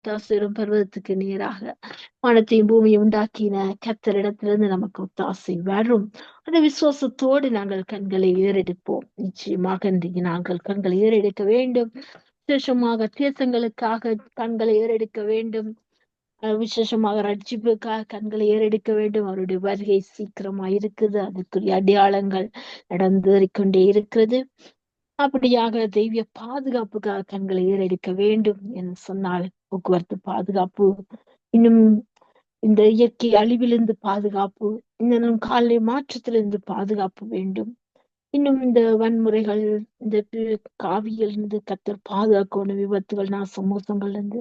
ஒத்தாசையும் பருவத்துக்கு நேராக வானத்தையும் பூமியை உண்டாக்கின கர்த்தரிடத்திலிருந்து நமக்கு ஒத்தாசை வரும். அந்த விசுவாசத்தோடு நாங்கள் கண்களை ஏறெடுப்போம். நிச்சயமாக இன்றைக்கு நாங்கள் கண்களை ஏறெடுக்க வேண்டும். விசேஷமாக தேசங்களுக்காக கண்களை ஏறெடுக்க வேண்டும். விசேஷமாக ரட்சிப்புக்காக கண்களை ஏறெடுக்க வேண்டும். அவருடைய வருகை சீக்கிரமா இருக்குது. அதுக்குரிய அடையாளங்கள் நடந்தேறிக்கொண்டே இருக்கிறது. அப்படியாக தெய்வ பாதுகாப்புக்காக கண்களை ஏறெடுக்க வேண்டும் என்று சொன்னால், போக்குவரத்து பாதுகாப்பு, இன்னும் இந்த இயற்கை அழிவிலிருந்து பாதுகாப்பு, இன்னும் காலை மாற்றத்திலிருந்து பாதுகாப்பு வேண்டும். இன்னும் இந்த வன்முறைகள், இந்த காவியில் இருந்து கத்தர் பாதுகாக்கணும், விபத்துகள், மோசங்கள்ல இருந்து.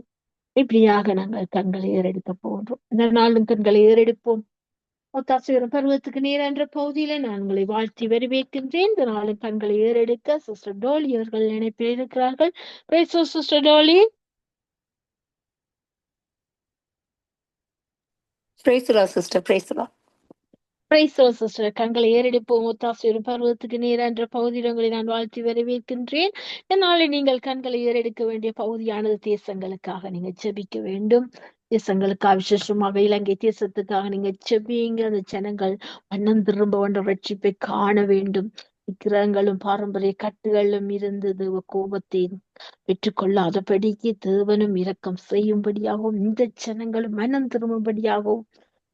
இப்படியாக நாங்கள் கண்களை ஏறெடுக்க போன்றோம். இந்த நாளும் கண்களை ஏறெடுப்போம். ஒத்தாசைவரும் பருவத்துக்கு நேர் என்ற பகுதியில நான் உங்களை வாழ்த்தி வரவேற்கின்றேன். இந்த நாளும் கண்களை ஏறெடுக்க சிஸ்டர் டோலி அவர்கள் இணைப்பில் இருக்கிறார்கள். சிஸ்டர் டோலி. சிஸ்டர், கண்களை ஏறெடுப்போம். ஒத்தாசைவரும் பருவத்துக்கு நேர் என்ற பகுதியில் உங்களை நான் வாழ்த்தி வரவேற்கின்றேன். இதனால நீங்கள் கண்களை ஏறெடுக்க வேண்டிய பகுதியானது தேசங்களுக்காக நீங்க ஜெபிக்க வேண்டும். தேசங்களுக்காக, விசேஷமாக இலங்கை தேசத்துக்காக நீங்க செபியுங்க. அந்த ஜனங்கள் மன்னம் திரும்ப என்ற ரட்சிப்பை காண வேண்டும். விக்கிரகங்களும் பாரம்பரிய கட்டுகளும் இருந்து தேவ கோபத்தை பெற்றுக்கொள்ளாதபடிக்கு தேவனும் இரக்கம் செய்யும்படியாகவும் இந்த ஜனங்களும் மனம் திரும்பும்படியாகவும்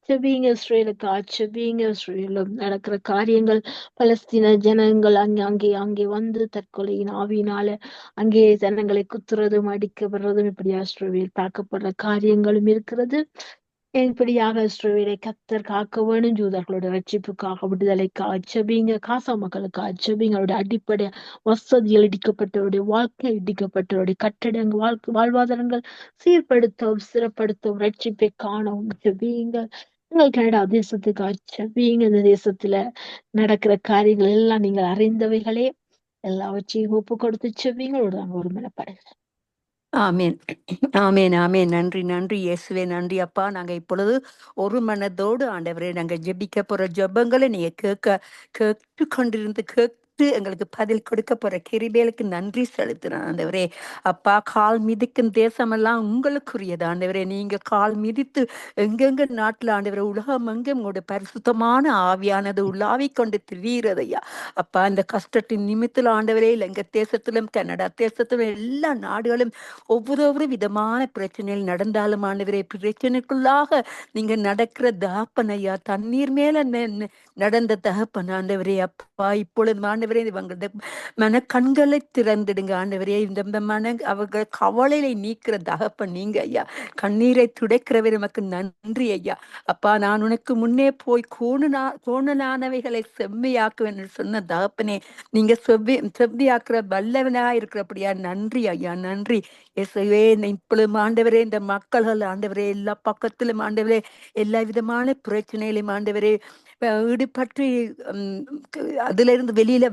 செபிங்க. இஸ்ரேலுக்கா செபிங்க. இஸ்ரேலும் நடக்கிற காரியங்கள், பலஸ்தீன ஜனங்கள் அங்கே வந்து தற்கொலையின் ஆவியினால அங்கே ஜனங்களை குத்துறதும் அடிக்கப்படுறதும் இப்படியா இஸ்ரேல் தாக்கப்படுற காரியங்களும் இருக்கிறது. இப்படியாக இஸ்ரேலை கத்தர் காக்க வேணும். ஜூதர்களோட ரட்சிப்புக்காக, விடுதலைக்காக செபிங்க. காசா மக்களுக்காக செபிங்க. அவருடைய அடிப்படை வசதிகள் இடிக்கப்பட்டவருடைய வாழ்க்கை இடிக்கப்பட்டவருடைய கட்டடங்கள், வாழ்வாதாரங்கள் சீர்படுத்தவும் சிறப்படுத்தவும் ரட்சிப்பை காணவும் செபிங்க. கனடா தேசத்துக்கு செபிங்க. இந்த தேசத்துல நடக்கிற காரியங்கள் எல்லாம் நீங்கள் அறிந்தவைகளே. எல்லாவற்றையும் ஒப்பு கொடுத்து செபிங்களோடு நாங்கள் ஒருமனப்படுகிறோம். ஆமேன், ஆமேன், ஆமேன். நன்றி, நன்றி இயேசுவே, நன்றி அப்பா. நாங்க இப்பொழுது ஒரு மனதோடு ஆண்டவரே நாங்க ஜெபிக்க போற ஜெபங்களை நீங்க கேட்டு கொண்டிருந்து எங்களுக்கு பதில் கொடுக்க போற கிருபைகளுக்கு நன்றி செலுத்துறேன் ஆண்டவரே. அப்பா, கால் மிதிக்கும் தேசமெல்லாம் உங்களுக்குரியது ஆண்டவரே. நீங்க கால் மிதித்து எங்கெங்க நாட்டுல ஆண்டவரே உலகம் எங்கும் உங்களுடைய பரிசுத்தமான ஆவியானது உள்ளாவி கொண்டு திரியிறதையா அப்பா. இந்த கஷ்டத்தின் நிமித்தில் ஆண்டவரே இலங்கை தேசத்திலும் கனடா தேசத்திலும் எல்லா நாடுகளும் ஒவ்வொரு விதமான பிரச்சனைகள் நடந்தாலும் ஆண்டவரே, பிரச்சனைக்குள்ளாக நீங்க நடக்கிற தகப்பன் ஐயா, தண்ணீர் மேல நடந்த தகப்பன் ஆண்டவரே. அப்பா, இப்பொழுது ஆண்டவரே இவங்களது மன கண்களை திறந்துடுங்க ஆண்டவரே. இந்த மன அவர்கள் கவலையை நீக்கிற தகப்பன் நீங்க ஐயா. கண்ணீரை துடைக்கிறவர் நமக்கு நன்றி ஐயா. அப்பா, நான் உனக்கு முன்னே போய் கோணலானவைகளை செம்மையாக்குவேன் சொன்ன தகப்பனே, நீங்க செவ்வியாக்குற வல்லவனா இருக்கிறபடியா நன்றி ஐயா, நன்றி இயேசுவே. இப்பொழுது ஆண்டவரே இந்த மக்கள்கள் ஆண்டவரே எல்லா பக்கத்திலும் ஆண்டவரே எல்லா விதமான பிரச்சனையிலும் ஆண்டவரே ஈடுபட்டு அதுல இருந்து வெளியில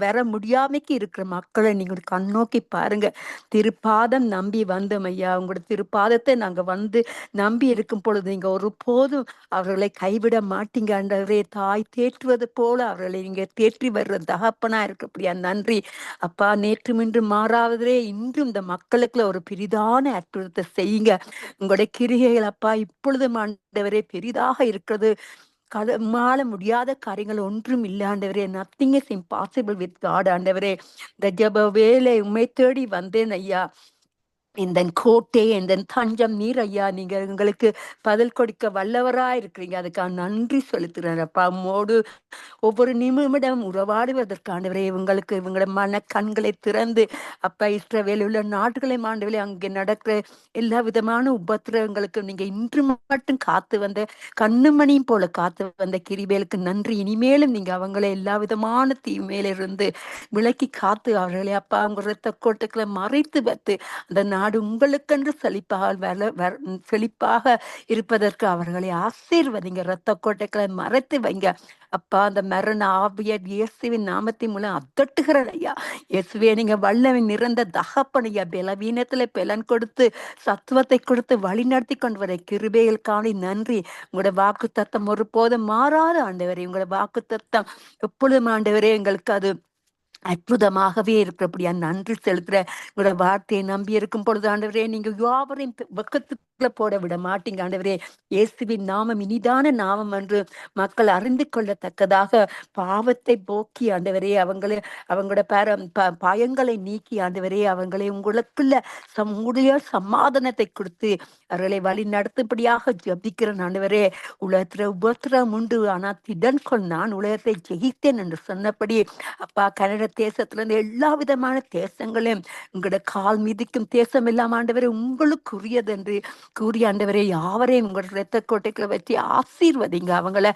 வர முடியாமைக்கு இருக்கிற மக்களை நீங்க கண்ணோக்கி பாருங்க. திருப்பாதம் நம்பி வந்தோம் ஐயா. உங்களோட திருப்பாதத்தை நாங்க வந்து நம்பி இருக்கும் பொழுது நீங்க ஒரு போதும் அவர்களை கைவிட மாட்டீங்க ஆண்டவரே. தாய் தேற்றுவது போல அவர்களை நீங்க தேற்றி வர்ற தகப்பனா இருக்கப்படியா நன்றி அப்பா. நேற்று இன்று மாறாவதே இன்றும் இந்த மக்களுக்குள்ள ஒரு பெரிதான அற்புதத்தை செய்யுங்க. உங்களுடைய கிரிகைகள் அப்பா இப்பொழுது ஆண்டவரே பெரிதாக இருக்கிறது. மாள முடியாத காரியங்கள் ஒன்றும் இல்லை ஆண்டவரே. Nothing is impossible with God ஆண்டவரே. இந்த ஜெப வேலை உண்மை தேடி வந்தேன் ஐயா. இந்த கோட்டை இந்த தஞ்சம் நீர் ஐயா, நீங்க எங்களுக்கு பதில் கொடுக்க வல்லவரா இருக்கிறீங்க. அதுக்காக நன்றி செலுத்துறேன் அப்பா. உம்மோடு ஒவ்வொரு நிமிடம் உறவாடுவதற்காண்டவரே இவங்களோட மன கண்களை திறந்து அப்பா இஸ்ரவேலில் உள்ள நாடுகளை ஆண்டவரே அங்கே நடக்கிற எல்லா விதமான உபத்திரவங்களுக்கு நீங்க இன்று மட்டும் காத்து வந்த கண்ணுமணியும் போல காத்து வந்த கிருபைகளுக்கு நன்றி. இனிமேலும் நீங்க அவங்களை எல்லா விதமான தீமையிலிருந்து விலக்கி காத்து அவர்களை அப்பா அவங்க இரத்த கோட்டைகளை மறைத்து வைத்து அந்த நாடு உங்களுக்கென்று செழிப்பாக இருப்பதற்கு அவர்களை ஆசீர்வதிங்க. இரத்த கோட்டைகளை மறைத்து வைங்க அப்பா. அந்த மரண ஆவிய இயேசுவின் நாமத்தின் மூலம் அதட்டுகிறேன் ஐயா. இயேசுவே, நீங்க வல்லவன் நிறந்த தகப்பனையா. பலவீனத்துல பலன் கொடுத்து சத்துவத்தை கொடுத்து வழி நடத்தி கொண்டு வர கிருபைகள் காணி நன்றி. உங்களோட வாக்கு தத்தம் ஒரு போதும் மாறாத ஆண்டவரே. உங்களோட வாக்கு தத்தம் எப்பொழுதும் ஆண்டவரே எங்களுக்கு அது அற்புதமாகவே இருக்கிறபடியா நன்றி செலுத்துற உங்களோட வார்த்தையை நம்பி இருக்கும் பொழுது ஆண்டவரே நீங்க யாவரையும் வெக்கத்துக்குள்ள போட விட மாட்டீங்க ஆண்டவரே. இயேசுவின் நாமம் இனிதான நாமம் என்று மக்கள் அறிந்து கொள்ளத்தக்கதாக பாவத்தை போக்கி ஆண்டவரே அவங்களோட பயங்களை நீக்கி ஆண்டவரே அவங்களை உங்களுக்குள்ள உங்களுடைய சமாதானத்தை கொடுத்து அவர்களை வழி நடத்தும்படியாக ஜபிக்கிறேன் ஆண்டவரே. உலகத்துல உபத்திரம் உண்டு, ஆனா திடன் கொள், நான் உலகத்தை ஜெயித்தேன் என்று சொன்னபடி அப்பா கனடா தேசத்திலிருந்து எல்லா விதமான தேசங்களையும் உங்களோட கால் மிதிக்கும் தேசம் எல்லாம் ஆண்டவரே உங்களுக்குரியது என்று கூறிய ஆண்டவரே யாவரையும் உங்களோட இரத்த கோட்டைகளை வச்சு ஆசீர்வதிங்க. அவங்கள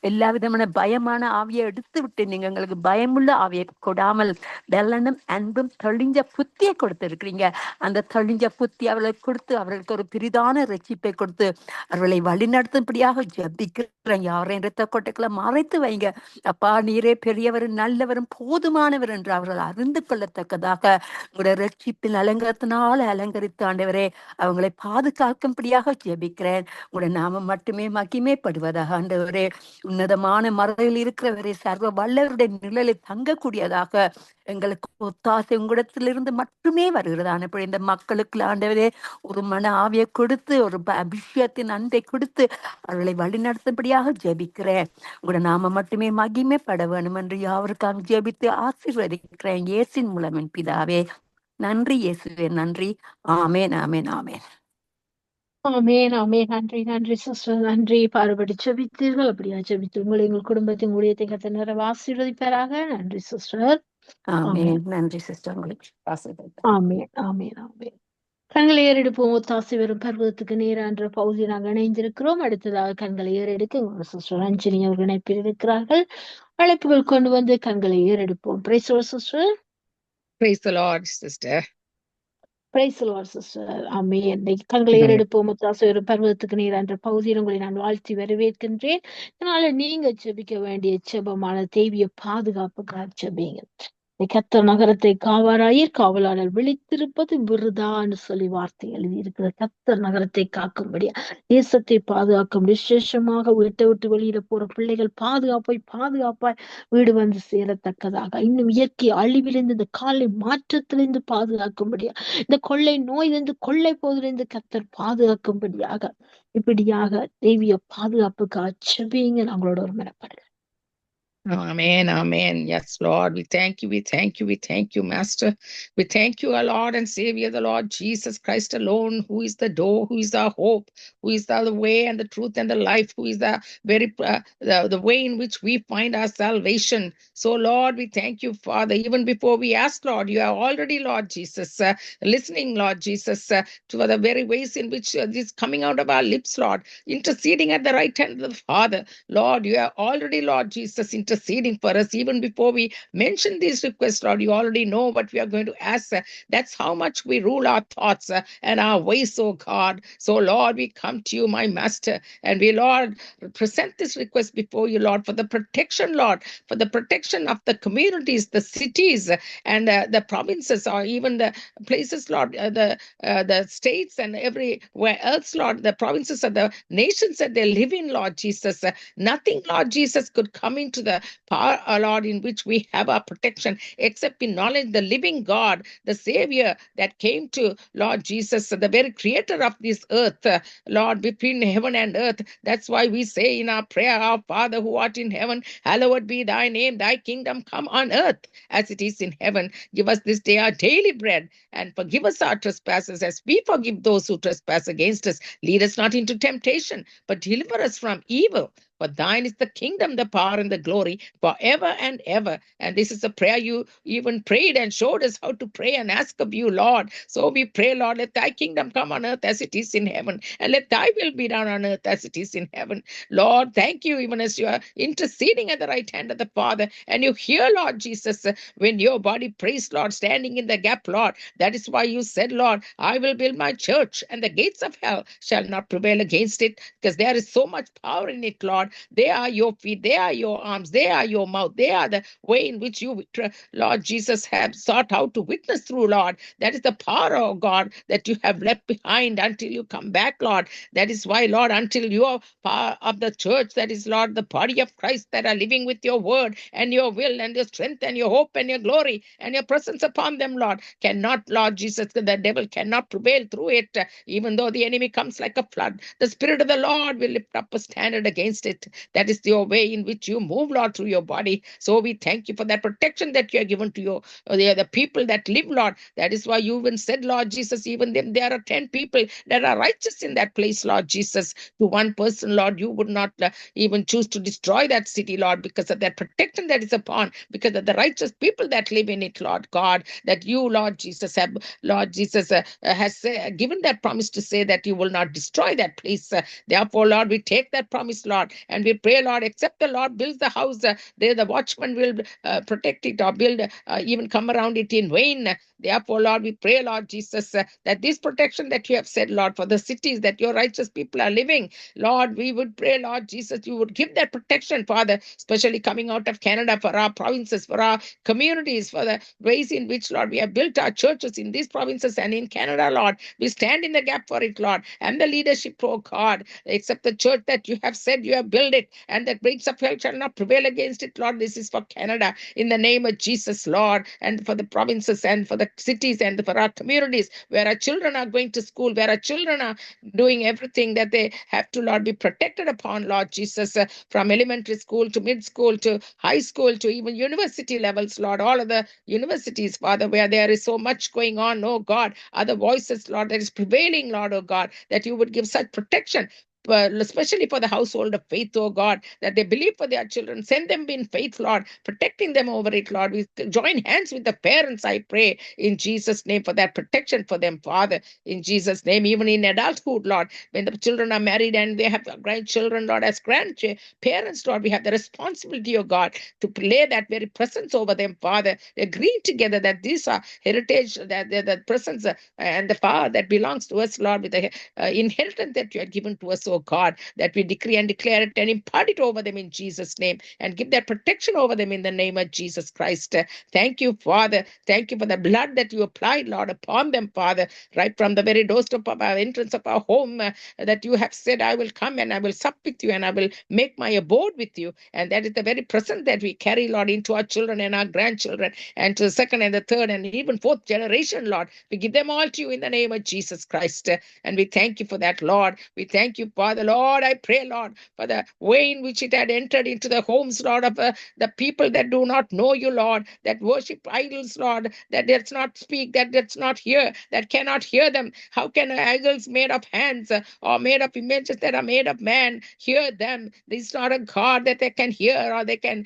எல்லா விதமான பயமான ஆவியை எடுத்து விட்டு நீங்க எங்களுக்கு பயமுள்ள ஆவியை கொடாமல் வெள்ளனும் அன்பும் தெளிஞ்ச புத்தியை கொடுத்திருக்கிறீங்க. அந்த தெளிஞ்ச புத்தி அவர்களுக்கு கொடுத்து அவர்களுக்கு ஒரு பிரிதான ரட்சிப்பை கொடுத்து அவர்களை வழிநடத்தும்படியாக ஜபிக்கிறேன். யாரையும் இரத்த கோட்டைகளை மறைத்து வைங்க அப்பா. நீரே பெரியவரும் நல்லவரும் போதுமானவர் என்று அவர்கள் அறிந்து கொள்ளத்தக்கதாக உங்களுடைய ரட்சிப்பின் அலங்காரத்தினால அலங்கரித்து ஆண்டவரே அவங்களை பாதுகாக்கும்படியாக ஜெபிக்கிறேன். உங்களுடைய நாமம் மட்டுமே மகிமைப்படுவதாக ஆண்டவரே. உன்னதமான மறையில் இருக்கிறவரே சர்வ வல்லவருடைய நிழலில் தங்கக்கூடியதாக எங்களுக்கு ஒத்தாசை உங்களிடத்திலிருந்து மட்டுமே வருகிறதான இந்த மக்களுக்கு ஆண்டவரே ஒரு மன ஆவியை கொடுத்து ஒரு அபிஷேகத்தின் அன்பை கொடுத்து அவர்களை வழிநடத்தும்படியாக ஜெபிக்கிறேன். உங்களோட நாம மட்டுமே மகிமைப்பட வேணும் என்று யாவருக்காக ஜெபித்து ஆசீர்வதிக்கிறேன் இயேசின் மூலம் என் பிதாவே. நன்றி இயேசுவே, நன்றி. ஆமேன் ஆமேன் ஆமேன் ஆமேன் ஆமேன். நன்றி நன்றி சிஸ்டர், நன்றி. பாடுபடி ஜெபித்தீர்கள், அப்படியா ஜெபித்து உங்களை எங்கள் குடும்பத்தின் ஊழியத்தை கத்த நிறைவு ஆசீர்வதிப்பாராக. நன்றி சிஸ்டர். ஆமேன். நன்றி சிஸ்டர், உங்களுக்கு ஆமேன் ஆமேன் ஆமேன். கண்களை ஏறெடுப்போம். ஒத்தாசை வரும் பருவத்துக்கு நேரான்ற பகுதி நாங்கள் இணைந்திருக்கிறோம். அடுத்ததாக கண்களை ஏறெடுக்க உங்களோட சிஸ்டர் ரஞ்சினி அவர்கள் இணைப்பில் இருக்கிறார்கள். அழைப்புகள் கொண்டு வந்து கண்களை ஏறெடுப்போம். Praise the Lord sister. Praise the Lord, sister. Praise the Lord sister. Amen. கண்களை ஏறெடுப்போம். ஒத்தாசை வரும் பருவத்துக்கு நேரான்ற பகுதியில் உங்களை நான் வாழ்த்தி வரவேற்கின்றேன். இதனால நீங்க ஜெபிக்க வேண்டிய ஜெபமான தெய்வீக பாதுகாப்புக்காக ஜெபிங்க. கர்த்தர் நகரத்தை காவாராயர், காவலாளர் விழித்திருப்பது விருதான்னு சொல்லி வார்த்தை எழுதி இருக்கிற கர்த்தர் நகரத்தை காக்கும்படியா, தேசத்தை காக்கும் விசேஷமாக வீட்டை விட்டு வெளியில போற பிள்ளைகள் பாதுகாப்பாய் வீடு வந்து சேரத்தக்கதாக, இன்னும் இயற்கை அழிவிலிருந்து இந்த காலை மாற்றத்திலிருந்து பாதுகாக்கும்படியா, இந்த கொள்ளை நோயிலிருந்து கொள்ளை போதிலிருந்து கர்த்தர் பாதுகாக்கும்படியாக இப்படியாக தெய்வீக பாதுகாப்புக்கு அச்சபிங்க நம்மளோட ஒரு மனப்பாடு. Amen, amen. Yes, Lord, we thank you, Master. We thank you, our Lord and Savior, the Lord Jesus Christ alone, who is the door, who is our hope, who is the way and the truth and the life, who is the very the way in which we find our salvation. So, Lord, we thank you, Father. Even before we ask, Lord, you are already, Lord Jesus, listening, Lord Jesus, to the very ways in which this coming out of our lips, Lord, interceding at the right hand of the Father. Lord, you are already, Lord Jesus, interceding for us. Even before we mention these requests, Lord, you already know what we are going to ask. That's how much we rule our thoughts and our ways, oh God. So, Lord, we come to you, my Master, and we, Lord, present this request before you, Lord, for the protection, Lord, for the protection of the communities, the cities, and the provinces, or even the places, Lord, the states and everywhere else, Lord, the provinces of the nations that they live in, Lord Jesus. Nothing, Lord Jesus, could come into the power, Lord, in which we have our protection, except in knowledge the living God, the Savior that came to, Lord Jesus, the very creator of this earth, Lord, between heaven and earth. That's why we say in our prayer, our Father who art in heaven, hallowed be thy name, thy kingdom come on earth as it is in heaven. Give us this day our daily bread, and forgive us our trespasses as we forgive those who trespass against us. Lead us not into temptation, but deliver us from evil. For thine is the kingdom, the power, and the glory forever and ever. And this is a prayer you even prayed and showed us how to pray and ask of you, Lord. So we pray, Lord, let thy kingdom come on earth as it is in heaven, and let thy will be done on earth as it is in heaven. Lord, thank you, even as you are interceding at the right hand of the Father, and you hear, Lord Jesus, when your body prays, Lord, standing in the gap, Lord. That is why you said, Lord, I will build my church, and the gates of hell shall not prevail against it, because there is so much power in it, Lord. Lord. They are your feet, they are your arms, they are your mouth, they are the way in which you, Lord Jesus, have sought out to witness through, Lord. That is the power, oh God, that you have left behind until you come back, Lord. That is why, Lord, until you are part of the church, that is, Lord, the body of Christ that are living with your word and your will and your strength and your hope and your glory and your presence upon them, Lord, cannot, Lord Jesus, the devil cannot prevail through it, even though the enemy comes like a flood. The Spirit of the Lord will lift up a standard against it. That is your way in which you move, Lord, through your body. So we thank you for that protection that you have given to your the people that live, Lord. That is why you even said, Lord Jesus, even them there are 10 people that are righteous in that place, Lord Jesus. To one person, Lord, you would not even choose to destroy that city, Lord, because of that protection that is upon, because of the righteous people that live in it, Lord God, that you, Lord Jesus, have, Lord Jesus, has given that promise to say that you will not destroy that place. Therefore, Lord, we take that promise, Lord, and we pray, Lord, except the Lord builds the house, there the watchman will protect it or build, even come around it in vain. Therefore, Lord, we pray, Lord Jesus, that this protection that you have said, Lord, for the cities that your righteous people are living, Lord, we would pray, Lord Jesus, you would give that protection, Father, especially coming out of Canada, for our provinces, for our communities, for the ways in which, Lord, we have built our churches in these provinces and in Canada, Lord. We stand in the gap for it, Lord, and the leadership, oh God, except the church that you have said you have built it, and the gates of hell shall not prevail against it, Lord. This is for Canada, in the name of Jesus, Lord, and for the provinces and for the cities and for our communities where our children are going to school, where our children are doing everything that they have to, Lord, be protected upon, Lord Jesus, from elementary school to mid school to high school to even university levels, Lord, all of the universities, Father, where there is so much going on, oh God, other voices, Lord, that is prevailing, Lord, oh God, that you would give such protection, especially for the household of faith, oh God, that they believe for their children. Send them in faith, Lord, protecting them over it, Lord. We join hands with the parents, I pray, in Jesus' name, for that protection for them, Father, in Jesus' name, even in adulthood, Lord, when the children are married and they have grandchildren, Lord, as grandparents, Lord, we have the responsibility, oh God, to lay that very presence over them, Father, agreeing together that these are heritage, that the presence and the power that belongs to us, Lord, with the inheritance that you have given to us, oh God, that we decree and declare it and impart it over them in Jesus' name and give that protection over them in the name of Jesus Christ. Thank you, Father. Thank you for the blood that you applied, Lord, upon them, Father, right from the very doorstep of our entrance of our home, that you have said, I will come and I will sup with you and I will make my abode with you. And that is the very presence that we carry, Lord, into our children and our grandchildren and to the second and the third and even fourth generation, Lord. We give them all to you in the name of Jesus Christ. And we thank you for that, Lord. We thank you, Father. Lord, I pray, Lord, for the way in which it had entered into the homes, Lord, of the people that do not know you, Lord, that worship idols, Lord, that does not speak, that does not hear, that cannot hear them. How can idols made of hands or made of images that are made of man hear them? This is not a God that they can hear or they can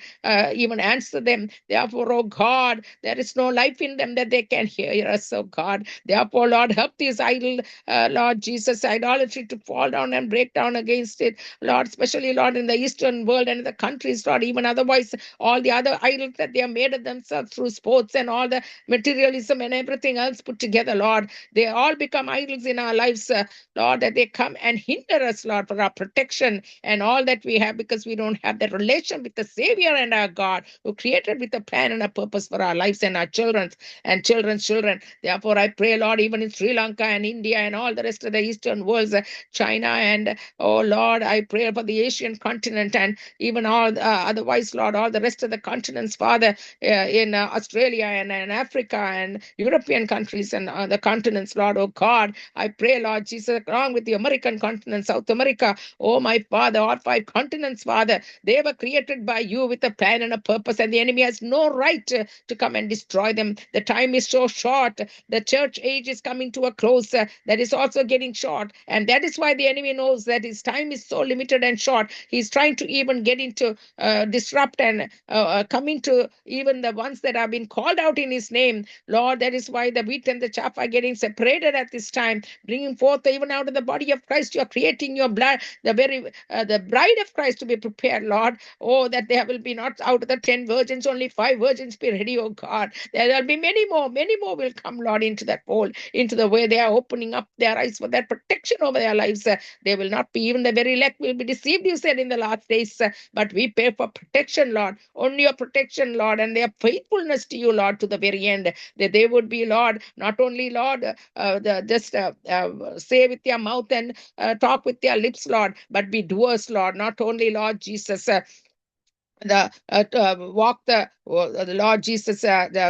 even answer them. Therefore, oh God, there is no life in them that they can hear us, oh God. Therefore, Lord, help these idol, Lord Jesus, idolatry to fall down and break down against it, Lord, especially, Lord, in the Eastern world and in the countries, Lord, even otherwise, all the other idols that they have made of themselves through sports and all the materialism and everything else put together, Lord, they all become idols in our lives, Lord, that they come and hinder us, Lord, for our protection and all that we have, because we don't have that relation with the Savior and our God who created with a plan and a purpose for our lives and our children's and children's children. Therefore, I pray, Lord, even in Sri Lanka and India and all the rest of the Eastern worlds, China and, oh Lord, I pray for the Asian continent and even all otherwise, Lord, all the rest of the continents, Father, in Australia and Africa and European countries and the continents, Lord, oh God, I pray, Lord Jesus, along with the American continent, South America, oh my Father, all 5 continents, Father, they were created by you with a plan and a purpose, and the enemy has no right to come and destroy them. The time is so short. The church age is coming to a close. That is also getting short, and that is why the enemy knows that his time is so limited and short. He's trying to even get into disrupt and come into even the ones that have been called out in his name, Lord. That is why the wheat and the chaff are getting separated at this time, bringing forth even out of the body of Christ. You are creating your blood, the very the bride of Christ to be prepared, Lord. Oh, that there will be not out of the 10 virgins, only 5 virgins be ready, oh God. There will be many more will come, Lord, into that fold, into the way they are opening up their eyes for that protection over their lives. They will not be, even the very elect will be deceived, you said, in the last days. But we pray for protection, Lord, only your protection, Lord, and their faithfulness to you, Lord, to the very end, that they would be, Lord, not only, Lord, say with their mouth and talk with their lips, Lord, but be doers, Lord, not only, Lord Jesus, walk the Lord Jesus, the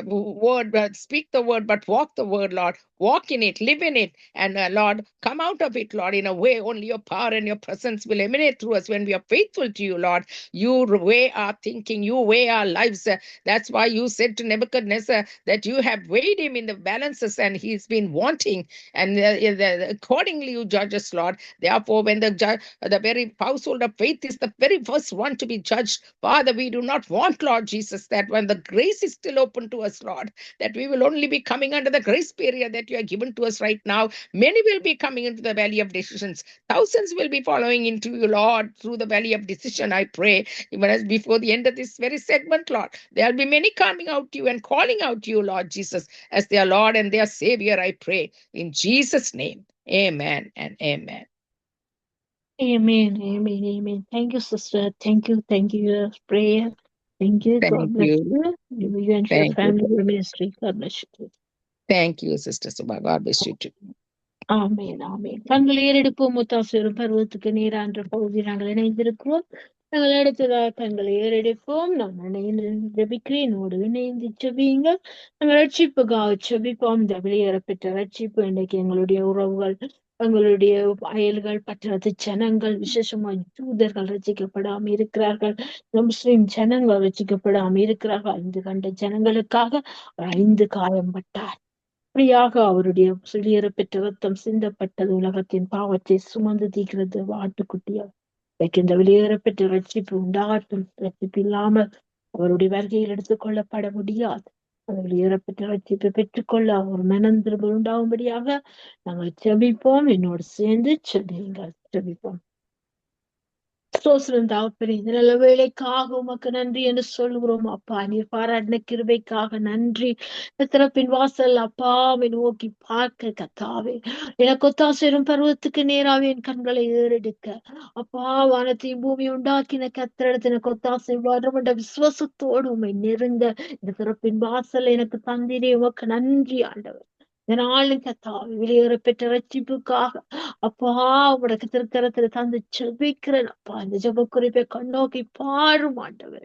word, speak the word, but walk the word, Lord. Walk in it, live in it, and Lord, come out of it, Lord, in a way only your power and your presence will emanate through us when we are faithful to you, Lord. You weigh our thinking, you weigh our lives. That's why you said to Nebuchadnezzar that you have weighed him in the balances and he's been wanting, and accordingly you judge us, Lord. Therefore, when the very household of faith is the very first one to be judged, Father, we do not want, Lord Jesus, that when the grace is still open to us, Lord, that we will only be coming under the grace period that you are given to us right now. Many will be coming into the valley of decisions. Thousands will be following into you, Lord, through the valley of decision, I pray. Even as before the end of this very segment, Lord, there will be many coming out to you and calling out to you, Lord Jesus, as their Lord and their Savior, I pray. In Jesus' name, amen and amen. Amen, amen, amen. Thank you, sister. Thank you your prayer. Thank you. Thank God bless you. you. You and your Thank you. family, your ministry. God bless you. Thank you, Sister Subha. God bless you too. ஆமேன் ஆமேன். கண்கள் ஏறெடுப்போம் முத்தாசுவரும் பருவத்துக்கு நேரான்ற பகுதி நாங்கள் இணைந்திருக்கிறோம். நாங்கள் அடுத்ததாக கண்களை ஏறெடுப்போம். நான் இணைந்து ஜபிக்கிறேன், என்னோடு இணைந்து ஜபியுங்கள். நாங்கள் ரட்சிப்புக்காக ஜபிப்போம். இந்த வெளியேறப்பெற்ற ரட்சிப்பு இன்றைக்கு எங்களுடைய உறவுகள், எங்களுடைய அயல்கள், பட்டணத்து ஜனங்கள், விசேஷமா யூதர்கள் ரசிக்கப்படாமல் இருக்கிறார்கள். முஸ்லிம் ஜனங்கள் ரசிக்கப்படாமல் இருக்கிறார்கள். 5 கண்ட ஜனங்களுக்காக 5 காயம்பட்டார். அப்படியாக அவருடைய வெளியேறப்பெற்ற ரத்தம் சிந்தப்பட்டது உலகத்தின் பாவத்தை சுமந்து தீர்க்கிறது ஆட்டுக்குட்டியாக. இந்த வெளியேறப்பெற்ற ரட்சிப்பு உண்டாகட்டும். ரட்சிப்பு இல்லாமல் அவருடைய வருகையில் எடுத்துக் கொள்ளப்பட முடியாது. அந்த வெளியேறப்பெற்ற ரட்சிப்பை பெற்றுக்கொள்ள அவர் மனம் திரும்ப உண்டாகும்படியாக நாங்கள் ஜெபிப்போம். என்னோடு சேர்ந்து ஜெபிப்போம். ஸ்தோத்திரம் தகப்பனே, இந்த நல்ல வேளைக்காக உமக்கு நன்றி என்று சொல்லுகிறோம் அப்பா. நீர் பாராட்டின கிருபைக்காக நன்றி. திறப்பின் வாசல் அப்பாவை நோக்கி பார்க்க கத்தாவே, எனக்கு ஒத்தாசையும் பருவத்துக்கு நேராவே என் கண்களை ஏறெடுக்க அப்பா, வானத்தையும் பூமி உண்டாக்கின கத்திரத்தின கொத்தாசை வரும் என்ற விசுவாசத்தோடு உண்மை நெருங்க இந்த திறப்பின் வாசல் எனக்கு தந்திரே. உமக்கு நன்றி ஆண்டவர். இதனாலும் கத்தாவே, வெளியேறப்பெற்ற ரட்சிப்புக்காக அப்பா உனக்கு திருக்கரத்துல தந்து ஜெபிக்கிறேன் அப்பா. இந்த ஜெப குறிப்பை கண்ணோக்கி பாரும் ஆண்டவர்.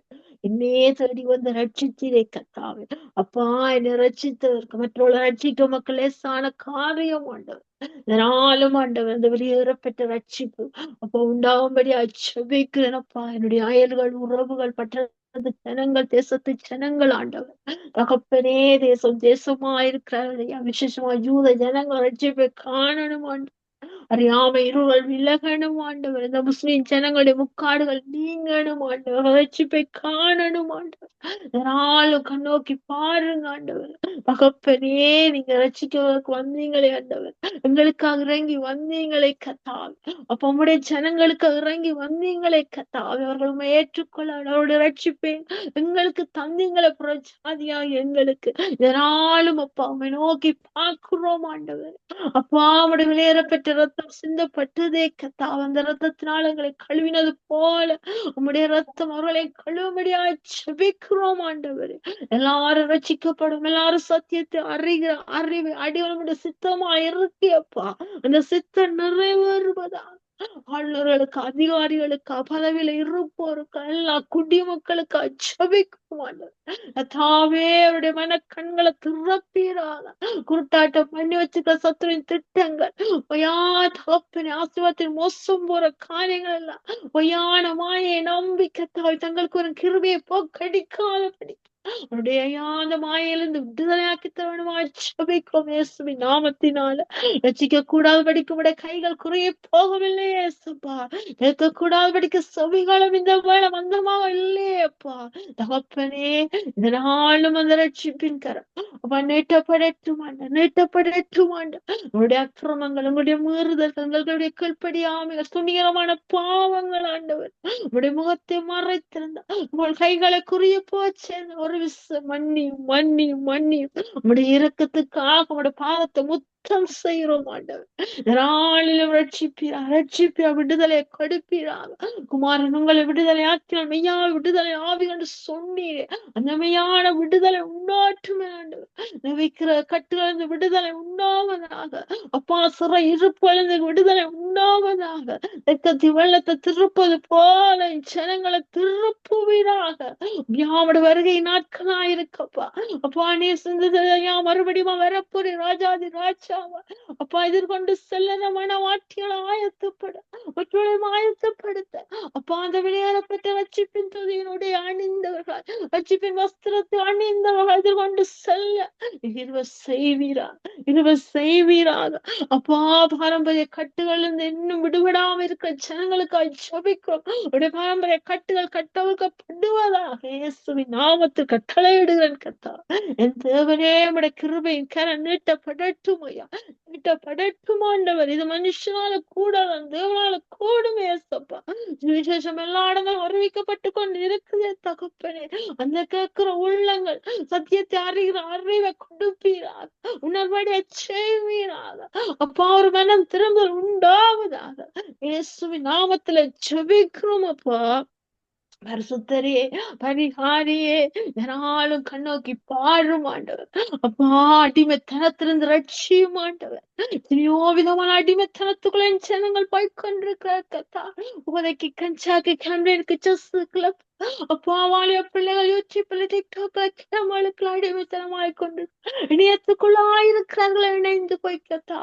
என்னே தேடி வந்து ரட்சித்தீரே கத்தாவே. அப்பா, என்னை ரட்சித்ததற்கு மற்றவர்களை ரட்சிக்க மக்கள் லேசான காரியம் ஆண்டவர். இதனாலும் ஆண்டவர் இந்த வெளியேறப்பெற்ற ரட்சிப்பு அப்ப உண்டாகும்படி ஜெபிக்கிறேன் அப்பா. என்னுடைய அயல்கள், உறவுகள், பட்ட ஜனங்கள், தேசத்து ஜனங்கள் ஆண்டவர் தகப்பனே, தேசமா இருக்கிற விசேஷமா யூத ஜனங்கள் ரட்சிப்பை காணணும் ஆண்டவர். அறியாம இருள் விலகணும் ஆண்டவர். இந்த முஸ்லிம் ஜனங்களுடைய முக்காடுகள் நீங்கணும் ஆண்டவர். ரட்சிப்பை காணணும் ஆண்டவர். இதனாலும் கண்ணோக்கி பாருங்க ஆண்டவர். தகப்பனே, நீங்க ரட்சிக்கிறதுக்கு வந்தீங்களே ஆண்டவர். எங்களுக்காக இறங்கி வந்தீங்களே கத்தாவே. அப்ப உங்களுடைய ஜனங்களுக்கு இறங்கி வந்தீங்களே கத்தாவே. அவர்களும் ஏற்றுக்கொள்ள அவருடைய ரட்சிப்பை எங்களுக்கு தந்தீங்களே புறஜாதியா எங்களுக்கு. இதனாலும் அப்பா உண்மை நோக்கி பார்க்கிறோம் ஆண்டவர். அப்பா, அவருடைய வெளியேறப்பெற்ற ரத்தம் சிந்தப்பட்டதே கத்தாவே. அந்த ரத்தத்தினால் எங்களை கழுவினது போல உம்முடைய ரத்தம் அவர்களை கழுவும்படியா ஜெபிக்கிறோம் ஆண்டவர். எல்லாரும் ரட்சிக்கப்படும், எல்லாரும் சத்தியத்தை அறிவை அடிவனுடைய சித்தமா இருக்கியப்பா. அந்த சித்தம் நிறைவேறுவதா ஆளுநர்களுக்கு, அதிகாரிகளுக்கு, பதவியில இருப்போருக்கு, எல்லா குடிமக்களுக்கு ஜெபிக்கும் ஆண்டவர். கத்தாவே, அவருடைய மன கண்களை திறப்பீராக. குருட்டாட்டம் பண்ணி வச்சுக்க சத்துருவின் திட்டங்கள், தகப்பனே, ஆசீர்வாதத்தின் மோசம் போற காரியங்கள் எல்லாம் பொய்யான மாயை நம்பி கத்தாவே தங்களுக்கு ஒரு கிருபையை போக்கடிக்காதபடி அவருடைய அந்த மாயிலிருந்து விடுதலையாக்கி தரணுமா ஜெபிக்கிறோம் இயேசுவின் நாமத்தினால. ரட்சிக்க கூடாதபடிக்கு உடைய கைகள் குறைய போகவில்லை ஏசப்பா. கேட்க கூடாதபடிக்கு செவிகளும் இந்த வேளை மந்தமாக இல்லையேப்பா. தகப்பனே, இந்த நாளும் அந்த ரட்சிப்பின் கரம் அப்ப நீட்டப்படட்டும் உங்களுடைய அக்கிரமங்கள், உங்களுடைய மீறுதல்கள், உங்களுடைய கீழ்ப்படியாமைகள், துணிகரமான பாவங்கள் ஆண்டவர் உங்களுடைய முகத்தை மறைத்திருந்த உங்கள் கைகளை குறிய போச்சு ஒரு மன்னியும் உங்களுடைய இரக்கத்துக்காக உங்களுடைய பாதத்தை ஸ்தோத்திரம் செய்கிறோம் ஆண்டவர். நாளிலும் ரட்சிப்பீரா, விடுதலை கொடுப்பீராக. குமாரன் உங்களை விடுதலை ஆக்கினால் மெய்யா விடுதலை ஆவி என்று சொன்னீரே, அந்த மெய்யான விடுதலை உண்டாற்றுமே ஆண்டவர். வைக்கிற கட்டுகளிலிருந்து விடுதலை உண்டாவதாக. அப்பா, சிறை இருப்பிலிருந்து விடுதலை உண்டாவதாக. தெற்கத்தி வெள்ளத்தை திருப்பது போல ஜனங்களை திருப்புவீராக. யாவோட வருகை நாட்களாயிருக்கப்பா. அப்பா, நீ சிந்ததையா மறுபடியும் வரப்போறி ராஜாதி ராஜாவா. அப்பா, எதிர்கொண்டு செல்ல மனவாட்டிகளை ஆயத்தப்பட, மற்றவர்களையும் ஆயத்தப்படுத்த. அப்பா, அந்த விளையாடப்பட்ட ரட்சிப்பின் துதியினுடைய அணிந்தவர்கள், ரட்சிப்பின் வஸ்திரத்தை அணிந்தவர்கள் எதிர்கொண்டு செல்ல செய்வீராக. அப்பா, பாரம்பரிய கட்டுகள் இருந்து இன்னும் விடுபடாம இருக்கிற ஜனங்களுக்காக ஜெபிக்கிறோம். உடைய பாரம்பரிய கட்டுகள் கட்டவிழ்க்கப்படுவதாக இயேசுவின் நாமத்தில் கட்டளையிடுகிறேன் கர்த்தா. என் தேவனே, உடைய கிருபையின் கரம் நீட்டப்படட்டும் ஐயா, நீட்டப்படட்டும் ஆண்டவர். இது மனுஷனால கூடாதான், தேவனால கூடுமே ஏசப்பா. விசேஷம் எல்லா இடங்களும் அறிவிக்கப்பட்டு கொண்டு இருக்குது தகப்பனே. அந்த கேட்கிற உள்ளங்கள் சத்தியத்தை அறிகிற அறிவை கொடுப்பீராக, உணர்வடைய செய்வீராக. அப்பா, ஒரு மனம் திரும்பல் உண்டாவதாக இயேசுவின் நாமத்துல ஜெபிக்கிறோம் அப்பா. பரிசுத்தரே, பரிகாரியே, நாளும் கண்ணோக்கி பாடும் ஆண்டவர். அப்பா, அடிமைத்தனத்திலிருந்து ரட்சியும் ஆண்டவர். எத்தனையோ விதமான அடிமைத்தனத்துக்குள்ள என் ஜனங்கள் போய்கொண்டிருக்கிறார் கர்த்தா. உதைக்கு கஞ்சாக்கு கேம்பேனுக்கு செஸ் கிளப் அப்பா, வாலிய பிள்ளைகள் யூடியூப்ல டிக்டாக்ல கேமளுக்கு அடிமைத்தனமாய் கொண்டு இணையத்துக்குள்ளாயிருக்கிறார்கள். இணைந்து போய் கர்த்தா,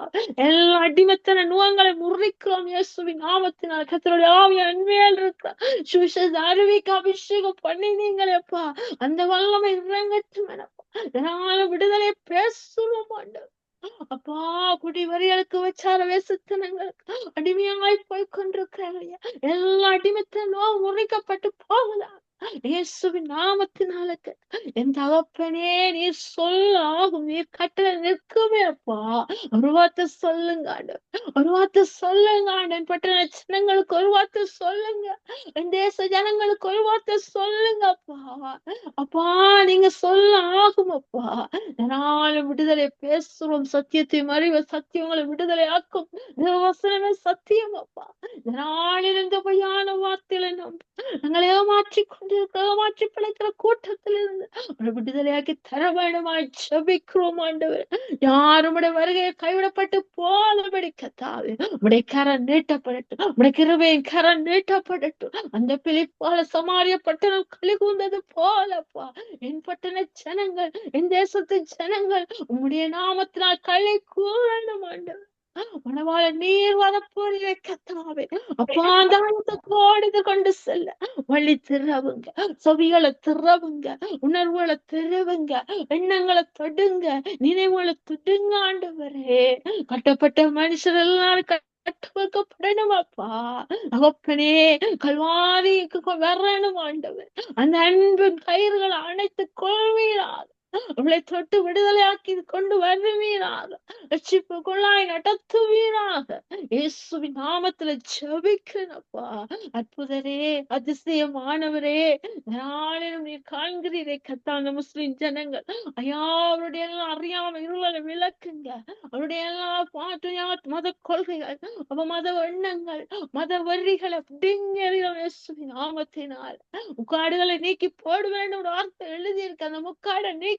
எல்லா அடிமைத்தன நுகங்களை முறிக்கிறோம் இயேசுவின் நாமத்தினால். கர்த்தருடைய ஆவி அன்மையால் இருக்கிறார். சுவிசேஷ அறிவிக்க அபிஷேகம் பண்ணி நீங்களேப்பா, அந்த வல்லமை இறங்கட்டும் எனப்பா. இதனால விடுதலை பேசுவோம் ஆண்டவர். அப்பா, குடி வரிகளுக்கு வச்சார வேசத்தனங்களுக்கு அடிமையாய் போய் கொண்டிருக்கிறாங்க. எல்லா அடிமைத்தனம் முறிக்கப்பட்டு போகுதா இயேசுவின் நாமத்தினால. என் தகப்பனே, நீர் சொல்ல ஆகும், நீர் கட்டளை நிற்குமே அப்பா. ஒரு வார்த்தை சொல்லுங்க ஆண்டவர், ஒரு வார்த்தை சொல்லுங்க ஆண்டவன். பட்டண ஜனங்களுக்கு ஒரு வார்த்தை சொல்லுங்க, என் தேச ஜனங்களுக்கு ஒரு வார்த்தை சொல்லுங்க அப்பா. அப்பா, நீங்க சொல்ல ஆகும் அப்பா. நாளும் விடுதலை பேசுறோம். சத்தியத்தையும் அறிவ சத்தியங்களை விடுதலை ஆக்கும் வசனமே சத்தியம் அப்பா. நாளிலிருந்து பொய்யான வார்த்தைகளை நாங்கள் ஏமாற்றி பிழைக்கிற கூட்டத்திலிருந்து ஒரு விடுதலையாக்கி தர வேண்டுமாய் ஜெபிக்கிறோம் ஆண்டவர். யாரும் உடைய வருகையை கைவிடப்பட்டு போலபடி கர்த்தாவே, உடைய கரம் நீட்டப்படட்டும், உடைய கிருபையின் கரம் நீட்டப்படட்டும். அந்த பிலிப்பால சமாரிய பட்டணம் களி கூர்ந்தது போலப்பா, என் பட்டண ஜனங்கள், என் தேசத்து ஜனங்கள் உம்முடைய நாமத்தினால் களி கூறணும் ஆண்டவர். உணவாள நீர் வரப்போறீரே கர்த்தாவே. அப்பா, அந்த கோடிது கொண்டு செல்ல வழி திறவுங்க, செவிகளை திறவுங்க, உணர்வுகளை திறவுங்க, எண்ணங்களை தொடுங்க, நினைவுகளை தொடுங்க ஆண்டவரே. கட்டப்பட்ட மனுஷர் எல்லாரும் கட்டுப்படணும் அப்பா. தகப்பனே, கல்வாரிக்கு வரணும் ஆண்டவர். அந்த அன்பின் கயிறுகளை அணைத்துக் கொள்வீராக, அவளை தொட்டு விடுதலையாக்கி கொண்டு வருவீராக, ரட்சிப்புக்குள்ளாய் நடத்துவீராக. இயேசுவின் நாமத்துல ஜெபிக்கிறேனப்பா. அற்புதரே, அதிசயமானவரே, நாளிலும் நீர் காண்கிறீரே கர்த்தா. அந்த முஸ்லிம் ஜனங்கள் ஐயா, அவருடைய எல்லாம் அறியாம இருளை விளக்குங்க. அவருடைய எல்லாம் பாட்டு மத கொள்கைகள், அவ மத எண்ணங்கள், மத வரிகளை அப்படிங்கிறோம் இயேசுவின் நாமத்தினால். முக்காடுகளை நீக்கி போட வேண்டும் ஒரு வார்த்தை எழுதியிருக்கு. அந்த முக்காடை நீக்கி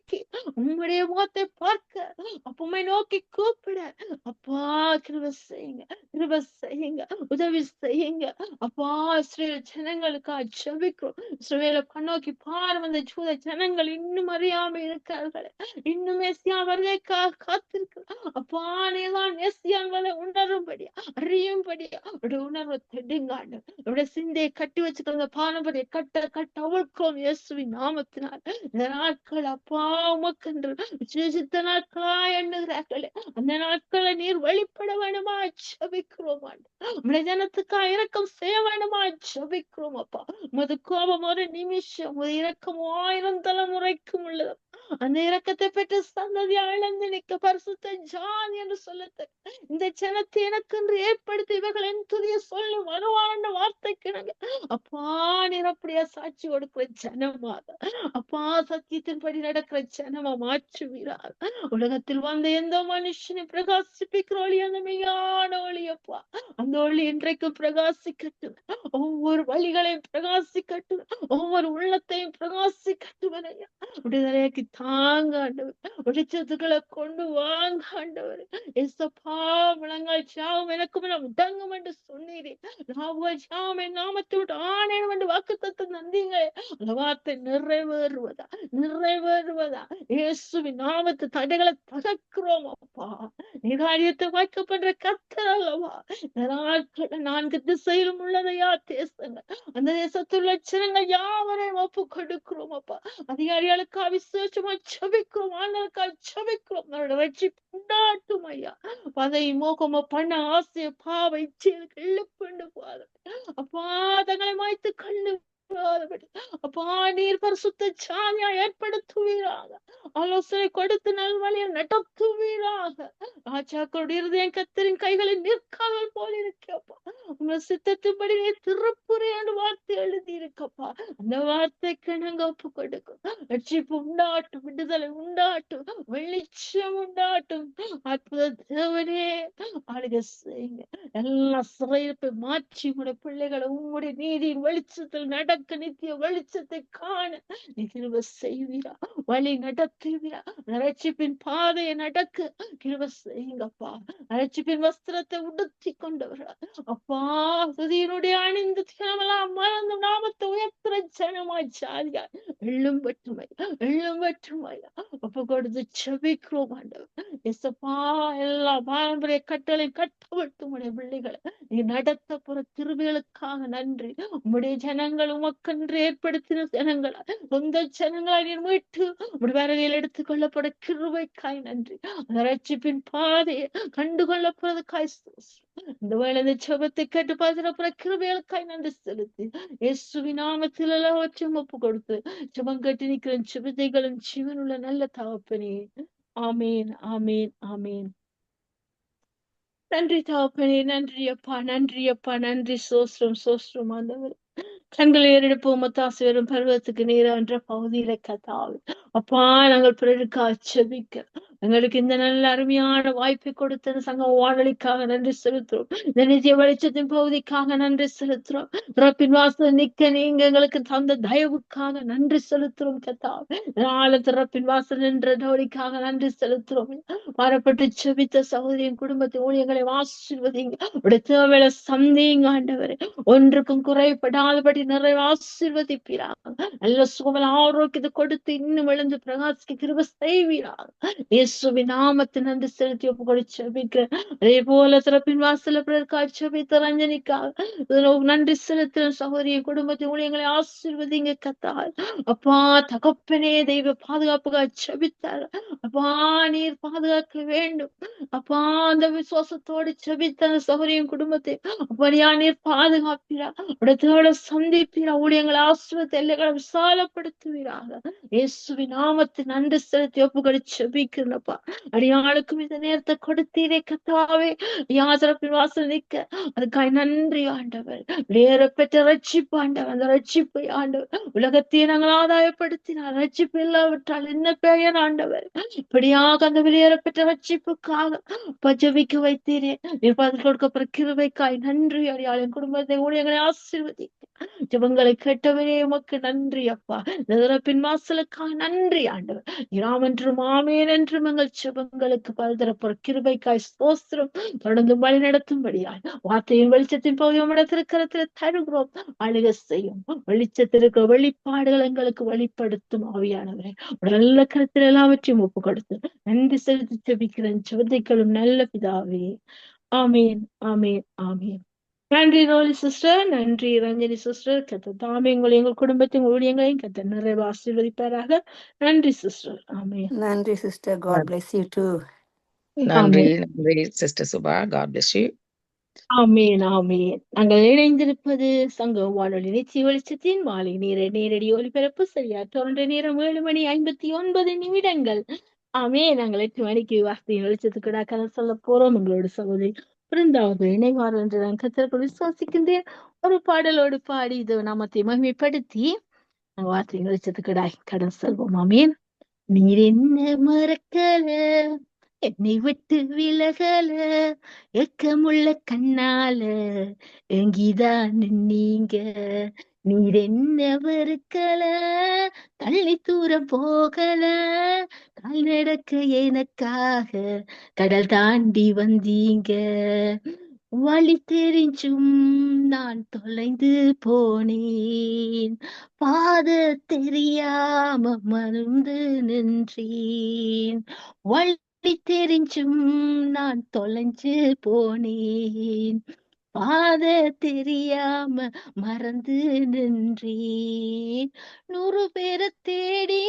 உம்முடைய முகத்தை பார்க்க, அப்பமை நோக்கி கூப்பிட அப்பா, கிருபை செய்யுங்க, கிருபை செய்யுங்க, உதவி செய்யுங்க அப்பா. இஸ்ரவேல் ஜனங்களுக்கா ஜெபிக்கிறோம். இஸ்ரவேலை கண்ணோக்கி பாரும் அந்த ஜூத ஜனங்கள் இன்னும் அறியாம இருக்கிறார்கள், இன்னும் மெசியா வருகைக்காக காத்திருக்கிறார். அப்பா, நீதான் மெசியா என்பதை உணரும்படியா, அறியும்படியா அவருடைய உணர்வை தெடுங்காண்டு, அவருடைய சிந்தையை கட்டி வச்சுக்கிற பாரம்பரிய கட்ட அவிழ்க்கிறோம் இயேசுவின் நாமத்தினால். இந்த நாட்கள் அப்பா உமக்கென்று விசேஷித்த நாட்களா எண்ணுகிறார்களே, அந்த நாட்களை நீர் வெளிப்பட வேண்டுமா ஜெபிக்கிறோம். உம்முடைய ஜனத்துக்கா இரக்கம் செய்ய வேண்டுமா ஜெபிக்கிறோம் அப்பா. உமது கோபம் ஒரு நிமிஷம், உமது இரக்கம் 1000 தலைமுறைக்கும் உள்ளது. அந்த இரக்கத்தை பெற்று சந்ததியா இழந்து நிற்க பரிசுத்த ஜாதி என்று சொல்லத்த இந்த ஜனத்தை எனக்கென்று ஏற்படுத்தி இவர்கள் என் துதிய சொல்லி வருவான வார்த்தைக்கு அப்பா நீர் அப்படியா சாட்சி கொடுக்கிற ஜனமாக அப்பா சத்தியத்தின்படி நடக்கிற ஜனமா மாற்றுவீரார். உலகத்தில் வந்த எந்த மனுஷனை பிரகாசிப்பிக்கிற ஒளி அந்த மெய்யான ஒளியப்பா அந்த ஒளி இன்றைக்கும் பிரகாசிக்கட்டும். ஒவ்வொரு வழிகளையும் பிரகாசிக்கட்டும். ஒவ்வொரு உள்ளத்தையும் பிரகாசிக்கட்டும். விடுதலையாக்கி தாங்க ஆண்டவர். வெளிச்சத்துக்களை கொண்டு வாங்க ஆண்டவர். எசப்பா முழங்கால் சாவும் எனக்கும் முடங்கும் என்று சொன்னீரே. நாவுகள் சாவும் என் நாமத்தை விட்டு ஆணையம் என்று வாக்குத்தத்தம் தந்தீங்க. அந்த வார்த்தை நிறைவேறுவதா நிறைவேறுவதா இயேசுவின் நாமத்து தடைகளை தகர்க்கிறோம் அப்பா. நிகாரியத்தை வாய்க்கப்படுற கர்த்தர் அல்லவா. 4 திசையிலும் உள்ளதையா தேசங்கள் அந்த தேசத்துள்ள ஜனங்கள் யாவரையும் ஒப்பு கொடுக்கிறோம் அப்பா. அதிகாரிகளுக்கு விசேஷமா ஜெபிக்கிறோம். ஆண்டவருக்கா ஜெபிக்கிறோம். அவரோட வெற்றி கொண்டாட்டும் ஐயா. பதை மோகமா பண்ண ஆசைய பாவ இச்சைகளுக்கு இழுப்புண்டு போது அப்பா தங்களை மாய்த்து கண்டு அப்பா நீர் பரிசுத்த சாதியா ஏற்படுத்துவீராக. ஆலோசனை கொடுத்து நல்வழியில் நடத்துவீராக. ராஜாக்களுடைய இருதயம் கர்த்தரின் கைகளில் நிற்காதல் போல இருக்கப்பா. உங்க சித்தத்தின்படி நீர் திருப்புரையாண்டு வார்த்தை எழுதி இருக்கப்பா. அந்த வார்த்தைக்கு நாங்க ஒப்பு கொடுக்கும். ரட்சிப்பு உண்டாட்டும். விடுதலை உண்டாட்டும். வெளிச்சம் உண்டாட்டும். அற்புத தேவனே ஆளுக செய்யுங்க. எல்லா சிறையிருப்பை மாற்றி உங்களுடைய பிள்ளைகளை உங்களுடைய நீதியின் வெளிச்சத்தில் நடக்க நித்திய வெளிச்சத்தை காண நீ கிருபை செய்வீரா. வழி நடத்துவீரா. ரட்சிப்பின் பாதையை நடக்க கிருபை செய்யுங்கப்பா. ரட்சிப்பின் வஸ்திரத்தை உடுத்தி கொண்டவரா அப்பா. துதியினுடைய அணிந்து தினமெல்லாம் மறந்து நாமத்தை உயர்த்துற ஜனமாய் ஜாதியா எள்ளும் வெற்றுமையா எள்ளும் வெற்றுமையா ஒப்பு கொடுத்து செபிக்கிறோம் ஆண்டவர். எசப்பா எல்லா பாரம்பரிய கட்டளை கட்டப்பட்டு உடைய பிள்ளைகளை நீ நடத்த போற கிருபைகளுக்காக நன்றி. உம்முடைய ஜனங்கள் உமக்கென்று ஏற்படுத்தின ஜனங்களா சொந்த ஜனங்களா நீர் மீட்டு உடைய வரகையில் எடுத்துக் கொள்ளப்பட கிருபைக்காய் நன்றி. அந்த ரட்சிப்பின் பாதையை கண்டுகொள்ளப்படுறதுக்காய் இந்த வேலை ஜெபத்தை கேட்டு பாதுகாப்புற கிருபைகளுக்காய் நன்றி செலுத்தி இயேசுவின் நாமத்தில் எல்லாவற்றையும் ஒப்பு கொடுத்து ஜெபம் கட்டி நிற்கிற ஜெபத்தைகளும் ஜீவனுள்ள நல்ல தகப்பனே. ஆமேன் ஆமேன் ஆமேன். நன்றி தகப்பனே. நன்றி அப்பா நன்றி அப்பா நன்றி. சோஸ்ரம் சோஸ்ரம் ஆண்டவர். கண்களை ஏறெடுப்போம் மத்தாசு வரும் பருவத்துக்கு நேரான்ற பகுதியில கத்தாவு அப்பா. நாங்கள் பிறருக்கா செபிக்க எங்களுக்கு இந்த நல்ல அருமையான வாய்ப்பை கொடுத்த சங்க வானொலிக்காக நன்றி செலுத்துறோம். இந்த நிதிய வெளிச்சத்தின் பகுதிக்காக நன்றி செலுத்துறோம். பிறப்பின் வாசல் நிக்க நீங்க எங்களுக்கு தந்த தயவுக்காக நன்றி செலுத்துறோம் கத்தாவு. நாள திறப்பின் வாசல் நின்ற தோழிக்காக நன்றி செலுத்துறோம். மாறப்பட்டு செபித்த சகோதரியின் குடும்பத்தின் ஊழியர்களை ஆசீர்வதிங்க. உடைய தேவையில சந்தேங்க ஆண்டவரே. ஒன்றுக்கும் குறைபடாதபடி நிறைய ஆசீர்வதிப்பீராக. நல்ல சுகமல ஆரோக்கியத்தை கொடுத்து இன்னும் எழுந்து பிரகாசிக்க கிருபை செய்வீராக. இயேசுவின் நாமத்தை நன்றி செலுத்தி ஒப்பு கொடுத்து ஜெபிக்கிறேன். அதே போல திறப்பின் வாசல பிறர்க்காய் ஜெபித்த ரஞ்சனிக்காக நன்றி செலுத்துற சகோதரிய குடும்பத்தை ஊழியர்களை ஆசீர்வதிங்க கத்தார். அப்பா தகப்பனே தெய்வ பாதுகாப்புக்காக ஜெபித்தார். அப்பா நீர் பாதுகாக்க வேண்டும் அப்பா. அந்த விசுவாசத்தோடு ஜெபித்த சகோதரியின் குடும்பத்தை அப்படியா நீர் பாதுகாப்பீரா. உடத்தோட சந்திப்பீரா. ஊழியங்களை ஆசீர்வதித்து எல்லைகளை விசாலப்படுத்துவீராக. இயேசுவின் நாமத்தை நன்றி செலுத்தி ஒப்புக்கொடு ஜெபிக்கிறேன்ப்பா. அடியாளுக்கும் இந்த நேரத்தை கொடுத்தீரே கத்தாவே. யாதரப்பின் வாசல் நிற்க அதுக்காய் நன்றி ஆண்டவர். ஏறப்பெற்ற ரட்சிப்பு ஆண்டவர். அந்த ரட்சிப்பை ஆண்டவர் உலகத்தையே நாங்கள் ஆதாயப்படுத்தினார். ரட்சிப்பு இல்லாவிட்டால் என்ன பெயர் ஆண்டவர். இப்படியாக அந்த வெளியேறப்பெற்ற ரட்சிப்புக்காக ஜெபிக்க வைத்தீரே. நிர்வாகத்தில் கொடுக்கப்படுற கிருபைக்காய் நன்றி. அடியாளின் குடும்பத்தை ஊழியர்களை ஆசீர்வதி. ஜெபங்களை கேட்டவரே உமக்கு நன்றி அப்பா. பின் வாசலுக்காக நன்றி ஆண்டவர். இராமென்றும் ஆமேன் என்றும் எங்கள் ஜெபங்களுக்கு பல்தரப்புற கிருபைக்காய் ஸ்தோத்திரம். தொடர்ந்து வழி நடத்தும்படியாய் வார்த்தையின் வெளிச்சத்தின் பகுதி உம்மிடத்திற்கரத்தில் தருகிறோம். அழுக செய்யும் வெளிச்சத்திற்கு வெளிப்பாடுகள் எங்களுக்கு வெளிப்படுத்தும் ஆவியானவரே. நல்ல கருத்தில் எல்லாவற்றையும் ஒப்பு கொடுத்து நன்றி செலுத்தி ஜெபிக்கிறேன். ஜெபத்தைகளும் நல்ல பிதாவே. ஆமேன் ஆமேன் ஆமேன். நன்றி ரோலி சிஸ்டர். நன்றி ரஞ்சனி சிஸ்டர். கத்த தாமே எங்கள் குடும்பத்தின் ஊழியங்களையும் கத்த நிறைவு ஆசீர்வதிப்பாராக. நன்றி சிஸ்டர். ஆமேன். நன்றி sister. God bless you too. நன்றி நன்றி sister Subha. God bless you. ஆமேன் ஆமேன். நாங்கள் இணைந்திருப்பது சங்க வானொலி நிச்சய வெளிச்சத்தின் மாலை நேரடி ஒலிபரப்பு. சரியா தொடர்ந்த நேரம் 7:59. ஆமேன். நாங்கள் 8 மணிக்கு வார்த்தையின் வெளிச்சத்துக்கூட கதை சொல்ல போறோம். எங்களோட சகோதரி பிருந்தாவது இணைவார் என்று நான் கர்த்தருக்குள் விசுவாசிக்கின்றேன். ஒரு பாடலோடு பாடி இது நாமத்தை மகிமைப்படுத்தி நாங்கள் வார்த்தையின் வெளிச்சத்துக்கூட கடன் செல்வோம். ஆமேன். நீர் என்ன மறக்கல, என்னை விட்டு விலகல, ஏக்கமுள்ள கண்ணால எங்கிதான் நீங்க. நீர் என்ன மறக்கல, தள்ளி தூரம் போகல, கால் நடக்க எனக்காக கடல் தாண்டி வந்தீங்க. வழி தெரிஞ்சும் நான் தொலைந்து போனேன், பாத தெரியாம மறந்து நின்றேன். வழி தெரிஞ்சும் நான் தொலைஞ்சு போனேன், பாத தெரியாம மறந்து நின்றேன். 100 பேரை தேடி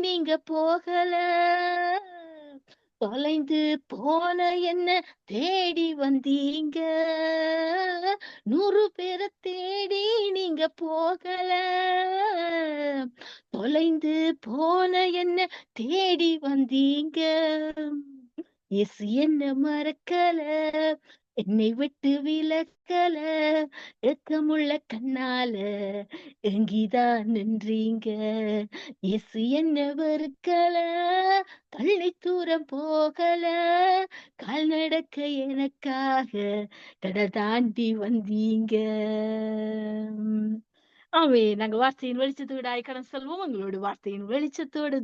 நீங்க போகல, தொலைந்து போன என்ன தேடி வந்தீங்க. 100 பேரை தேடி நீங்க போகல, தொலைந்து போன என்ன தேடி வந்தீங்க. இயேசு என்ன மறக்கல, என்னை விட்டு விலக்கல, ஏக்கமுள்ள கண்ணால எங்கிதான் நின்றீங்க. இயேசு என்ன வெறுக்கல, தள்ளி தூரம் போகல, கால் நடக்க எனக்காக கடல் தாண்டி வந்தீங்க. ஆமே நாங்க வார்த்தையின் வெளிச்சத்தோடு கடன் செல்வோம். உங்களோட வார்த்தையின் வெளிச்சத்தோடு